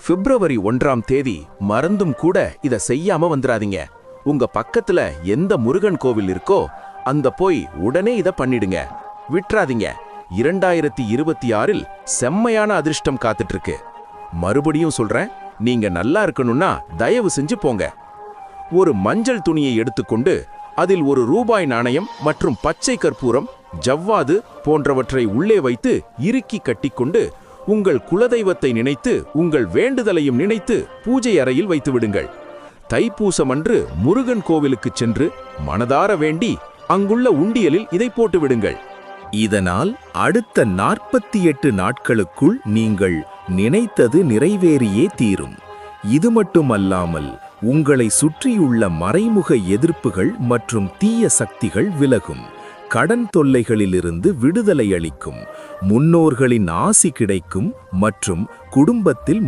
பிப்ரவரி 1ஆம் தேதி மறந்தும் கூட இத செய்யாம வந்துராதீங்க. உங்க பக்கத்துல எந்த முருகன் கோவில் இருக்கோ அந்த போய் உடனே இத பண்ணிடுங்க. விட்றாதீங்க. 2026இல் செம்மையான அதிர்ஷ்டம் காத்துட்டு இருக்கு. மறுபடியும் சொல்றேன், நீங்க நல்லா இருக்கணும்னா தயவு செஞ்சு போங்க. ஒரு மஞ்சள் துணியை எடுத்துக்கொண்டு அதில் ஒரு ரூபாய் நாணயம் மற்றும் பச்சை கற்பூரம், ஜவ்வாது போன்றவற்றை உள்ளே வைத்து இறுக்கி கட்டிக்கொண்டு உங்கள் குலதெய்வத்தை நினைத்து உங்கள் வேண்டுதலையும் நினைத்து பூஜை அறையில் வைத்து விடுங்கள். தைப்பூசம் அன்று முருகன் கோவிலுக்கு சென்று மனதார வேண்டி அங்குள்ள உண்டியலில் இதை போட்டு விடுங்கள். இதனால் அடுத்த 48 நாட்களுக்குள் நீங்கள் நினைத்தது நிறைவேறியே தீரும். இது மட்டுமல்லாமல் உங்களை சுற்றியுள்ள மறைமுக எதிர்ப்புகள் மற்றும் தீய சக்திகள் விலகும். கடன் தொல்லைகளிலிருந்து விடுதலை அளிக்கும். முன்னோர்களின் ஆசி கிடைக்கும் மற்றும் குடும்பத்தில்